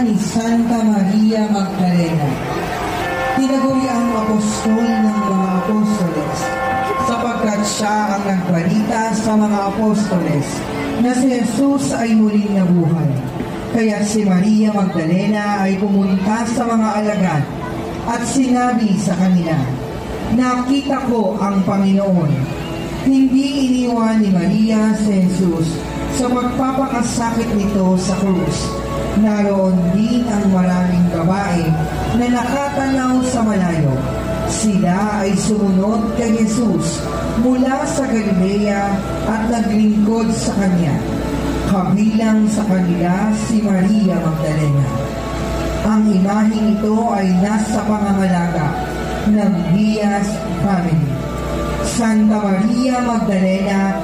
ni Santa Maria Magdalena. Tinaguri ang apostol ng mga apostoles, sapagkat siya ang nagbalita sa mga apostoles na si Jesus ay muling nabuhay. Kaya si Maria Magdalena ay pumunta sa mga alagad at sinabi sa kanila, "Nakita ko ang Panginoon." Hindi iniwan ni Maria si Jesus sa magpapakasakit nito sa krus. Naroon din ang maraming babae na nakatanaw sa malayo. Sila ay sumunod kay Jesus mula sa Galilea at naglingkod sa Kanya. Kabilang sa kanila si Maria Magdalena. Ang imaheng ito ay nasa pangangalaga ng Diaz family. Santa Maria Magdalena,